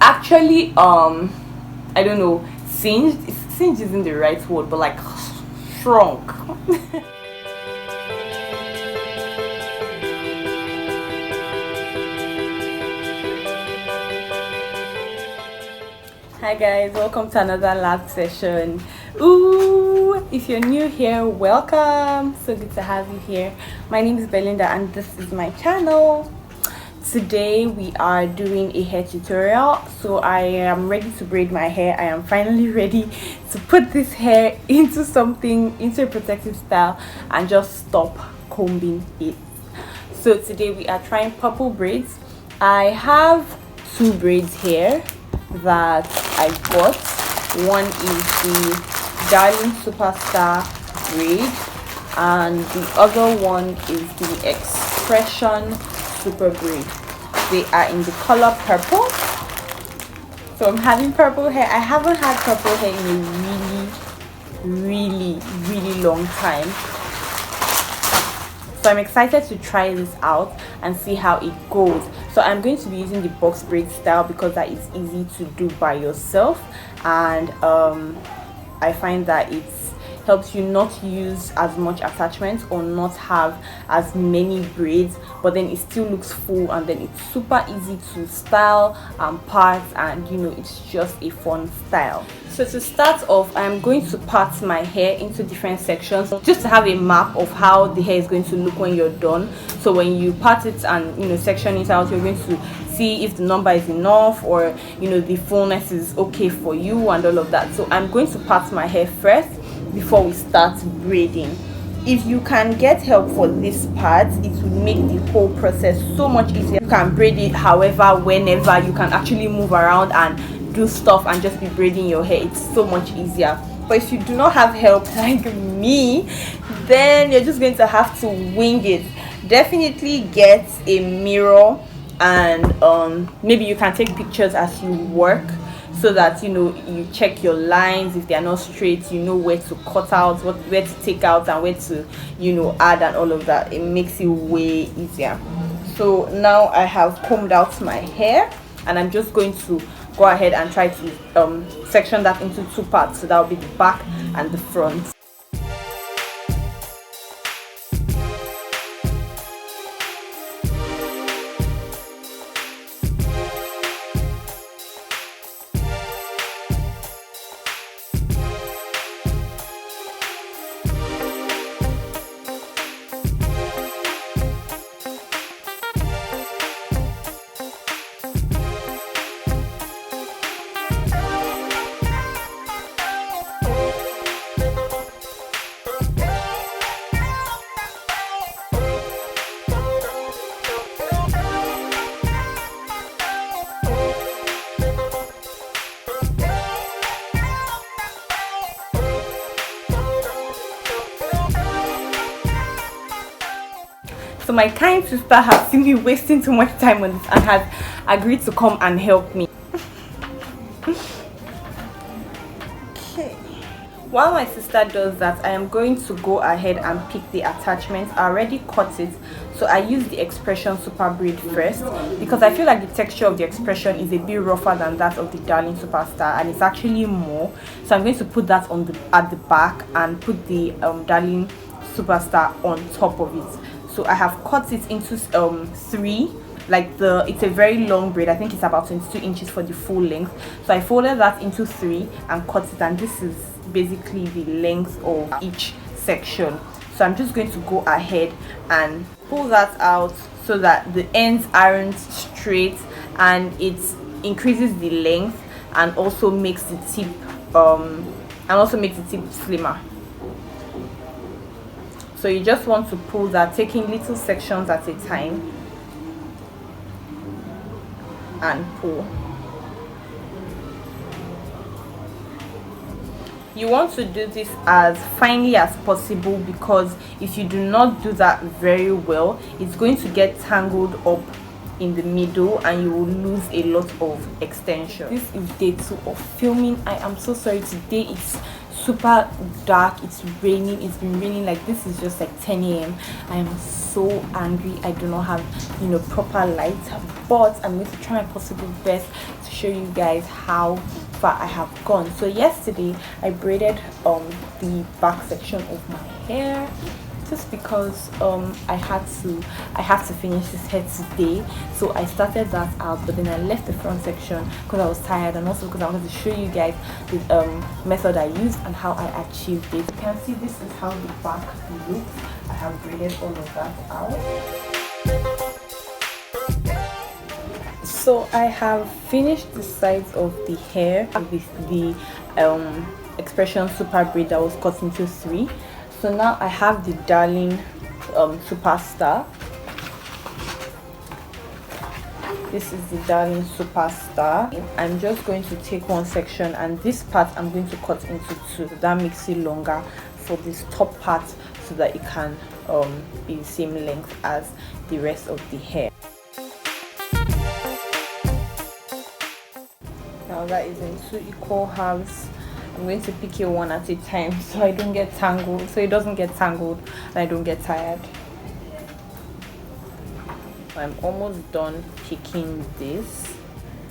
actually I don't know, singed. Singed isn't the right word, but like shrunk. Hi guys, welcome to another lab session. Ooh, if you're new here, welcome. So good to have you here. My name is Belinda and this is my channel. Today we are doing a hair tutorial. So I am ready to braid my hair. I am finally ready to put this hair into a protective style and just stop combing it. So today we are trying purple braids. I have two braids here that I got. One is the Darling Superstar braid and the other one is the Xpression SuperBraid. They are in the color purple. So I'm having purple hair. I haven't had purple hair in a really long time. So I'm excited to try this out and see how it goes. So I'm going to be using the box braid style because that is easy to do by yourself, and I find that it helps you not use as much attachment or not have as many braids, but then it still looks full, and then it's super easy to style and part, and you know, it's just a fun style. So to start off, I'm going to part my hair into different sections just to have a map of how the hair is going to look when you're done. So when you part it and, you know, section it out, you're going to see if the number is enough, or you know, the fullness is okay for you and all of that. So I'm going to part my hair first before we start braiding. If you can get help for this part, it will make the whole process so much easier. You can braid it however, whenever. You can actually move around and do stuff and just be braiding your hair. It's so much easier. But if you do not have help like me, then you're just going to have to wing it. Definitely get a mirror, and maybe you can take pictures as you work, so that you know, you check your lines. If they are not straight, you know where to cut out, where to take out, and where to, you know, add, and all of that. It makes it way easier. So now I have combed out my hair, and I'm just going to go ahead and try to section that into two parts. So that will be the back and the front. So my kind sister has seen me wasting too much time on this and has agreed to come and help me. Okay. While my sister does that, I am going to go ahead and pick the attachments. I already cut it, so I use the Xpression SuperBraid first because I feel like the texture of the Xpression is a bit rougher than that of the Darling Superstar, and it's actually more. So I'm going to put that on at the back and put the Darling Superstar on top of it. So I have cut it into three, like it's a very long braid. I think it's about 22 inches for the full length. So I folded that into three and cut it, and this is basically the length of each section. So I'm just going to go ahead and pull that out so that the ends aren't straight, and it increases the length and also makes the tip slimmer. So you just want to pull that, taking little sections at a time, and pull. You want to do this as finely as possible, because if you do not do that very well, it's going to get tangled up in the middle and you will lose a lot of extension. This is day 2 of filming. I am so sorry, today is super dark. It's raining. It's been raining. Like, this is just like 10 a.m. I am so angry. I do not have, you know, proper light, but I'm going to try my possible best to show you guys how far I have gone. So yesterday I braided the back section of my hair, just because I had to finish this hair today. So I started that out, but then I left the front section because I was tired, and also because I wanted to show you guys the method I used and how I achieved it. You can see this is how the back looks. I have braided all of that out. So I have finished the sides of the hair with the Xpression SuperBraid that was cut into 3. So now I have the Darling Superstar. This is the Darling Superstar. I'm just going to take one section, and this part I'm going to cut into 2. That makes it longer for this top part, so that it can be the same length as the rest of the hair. Now that is in 2 equal halves. I'm going to pick it one at a time so I don't get tangled, so it doesn't get tangled and I don't get tired. I'm almost done picking this.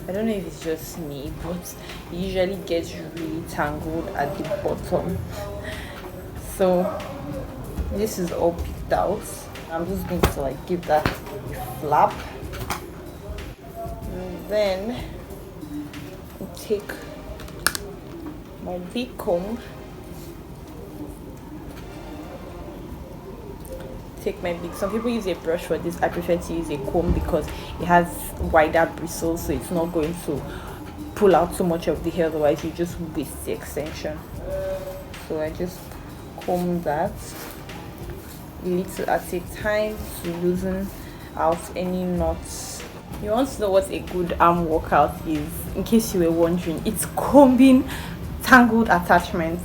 I don't know if it's just me, but it usually gets really tangled at the bottom. So this is all picked out. I'm just going to like give that a flap, and then take my big comb, some people use a brush for this. I prefer to use a comb because it has wider bristles, so it's not going to pull out so much of the hair, otherwise you just waste the extension. So I just comb that little at a time to loosen out any knots. You want to know what a good arm workout is, in case you were wondering? It's combing tangled attachments.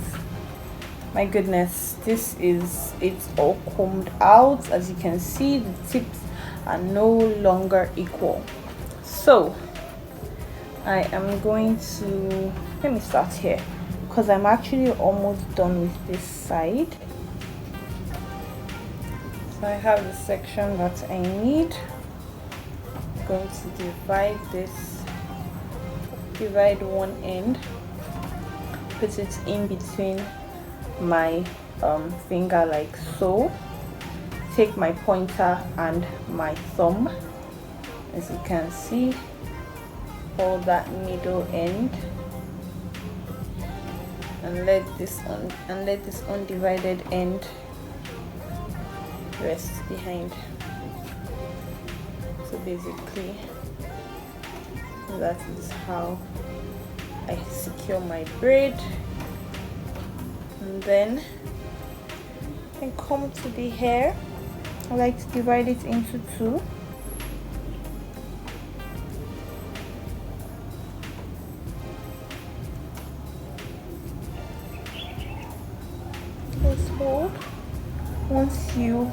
My goodness, it's all combed out. As you can see, the tips are no longer equal. So I am going to, let me start here because I'm actually almost done with this side. So I have the section that I need. I'm going to divide one end, put it in between my finger like so, take my pointer and my thumb, as you can see, hold that middle end and let this undivided end rest behind. So basically that is how I secure my braid. And then I come to the hair. I like to divide it into 2. Just hold. Once you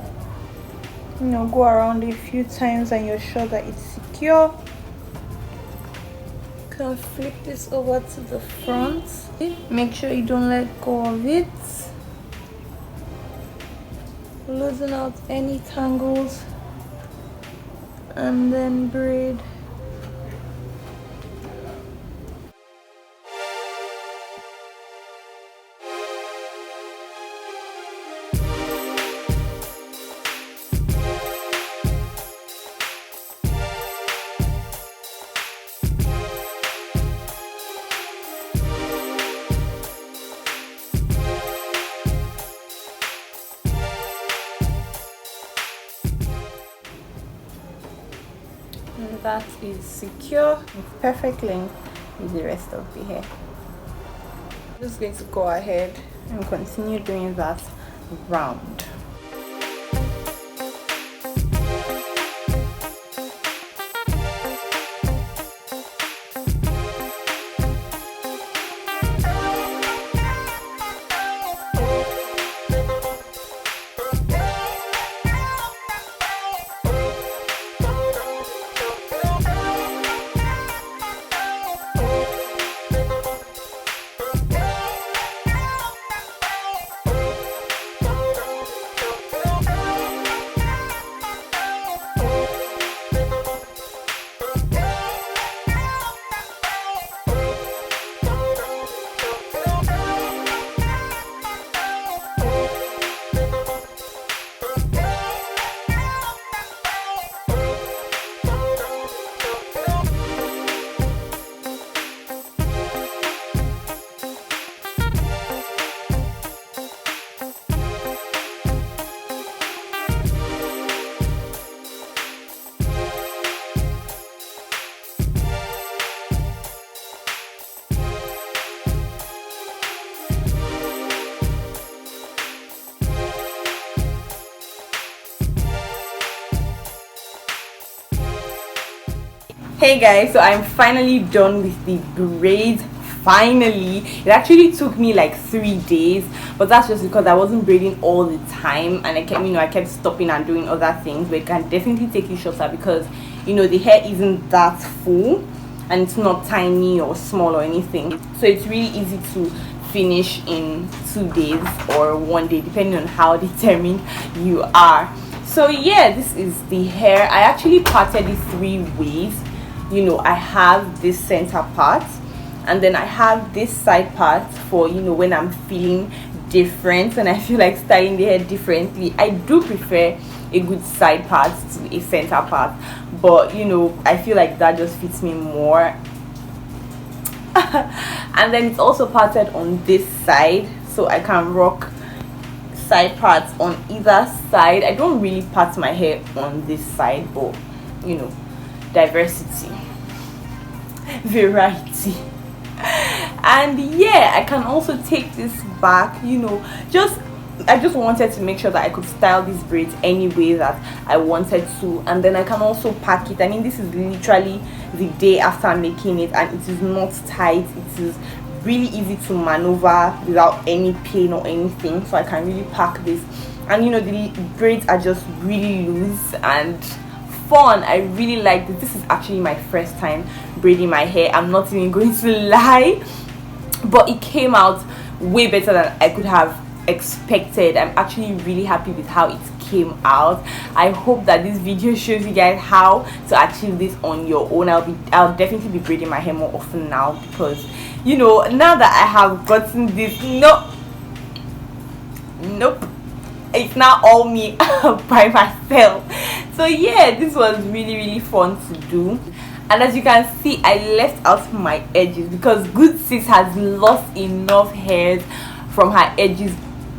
go around a few times and you're sure that it's secure, you can flip this over to the front. Make sure you don't let go of it. Loosen out any tangles and then braid. And that is secure with perfect length with the rest of the hair. I'm just going to go ahead and continue doing that round. Hey guys, so I'm finally done with the braids. Finally, it actually took me like 3 days, but that's just because I wasn't braiding all the time, and I kept stopping and doing other things. But it can definitely take you shorter because the hair isn't that full and it's not tiny or small or anything, so it's really easy to finish in 2 days or 1 day depending on how determined you are. So yeah, this is the hair. I actually parted it 3 ways. I have this center part, and then I have this side part for when I'm feeling different and I feel like styling the hair differently. I do prefer a good side part to a center part, but I feel like that just fits me more. And then it's also parted on this side, so I can rock side parts on either side. I don't really part my hair on this side, but diversity, variety. And yeah, I can also take this back. I just wanted to make sure that I could style these braids any way that I wanted to, and then I can also pack it. I mean, this is literally the day after making it, and it is not tight. It is really easy to maneuver without any pain or anything, so I can really pack this. And the braids are just really loose and fun. I really like this. This is actually my first time braiding my hair, I'm not even going to lie, but it came out way better than I could have expected. I'm actually really happy with how it came out. I hope that this video shows you guys how to achieve this on your own. I'll definitely be braiding my hair more often now, because now that I have gotten this, nope, it's not all me by myself. So yeah, this was really fun to do. And as you can see, I left out my edges because good sis has lost enough hairs from her edges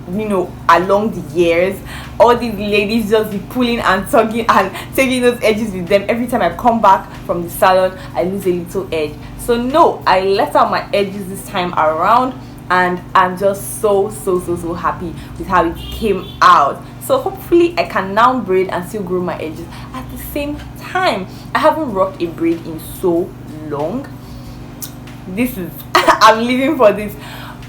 along the years. All these ladies just be pulling and tugging and taking those edges with them. Every time I come back from the salon, I lose a little edge. So no, I left out my edges this time around, and I'm just so happy with how it came out. So hopefully I can now braid and still grow my edges at the same time. I haven't rocked a braid in so long. This is I'm living for this.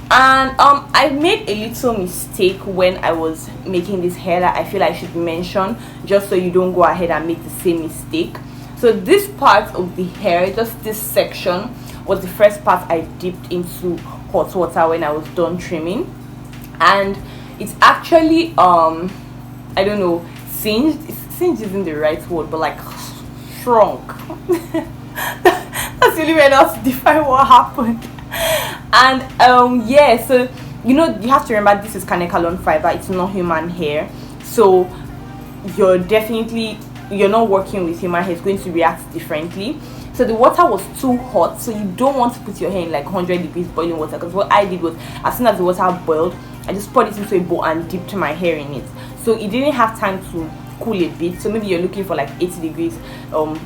And I made a little mistake when I was making this hair that I feel I should mention, just so you don't go ahead and make the same mistake. So this part of the hair, just this section, was the first part I dipped into hot water when I was done trimming, and it's actually I don't know, singed. Singed isn't the right word, but like shrunk. That's the only way else to define what happened. And yeah, so you have to remember this is Kanekalon fiber, it's not human hair, so you're not working with human hair. It's going to react differently. So the water was too hot, so you don't want to put your hair in like 100 degrees boiling water, because what I did was, as soon as the water boiled, I just poured it into a bowl and dipped my hair in it, so it didn't have time to cool a bit. So maybe you're looking for like 80 degrees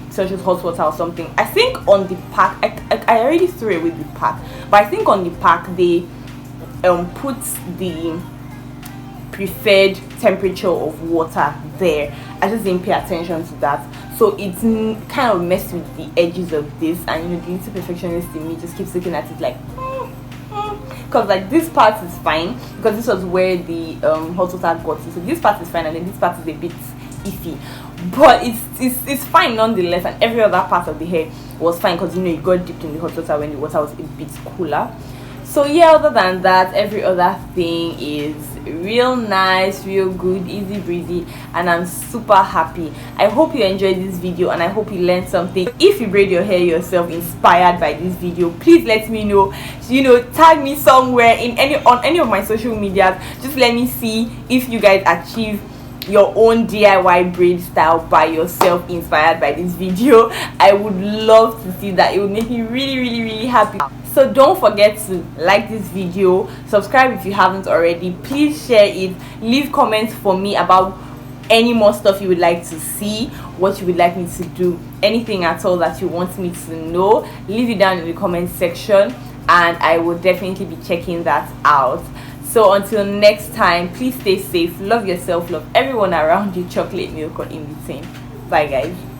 Celsius hot water or something. I think on the pack, I already threw away the pack, but I think on the pack they put the preferred temperature of water there. I just didn't pay attention to that, so it's kind of messed with the edges of this. And the little perfectionist in me just keeps looking at it like because like this part is fine, because this was where the hot water got to, so this part is fine, and then this part is a bit iffy, but it's fine nonetheless. And every other part of the hair was fine, because it got dipped in the hot water when the water was a bit cooler. So yeah, other than that, every other thing is real nice, real good, easy breezy, and I'm super happy. I hope you enjoyed this video, and I hope you learned something. If you braid your hair yourself inspired by this video, please let me know. Tag me somewhere on any of my social medias. Just let me see if you guys achieve your own DIY braid style by yourself inspired by this video. I would love to see that. It would make me really happy. So don't forget to like this video, subscribe if you haven't already, please share it, leave comments for me about any more stuff you would like to see, what you would like me to do, anything at all that you want me to know. Leave it down in the comment section, and I will definitely be checking that out. So until next time, please stay safe, love yourself, love everyone around you, chocolate milk or in between. Bye guys.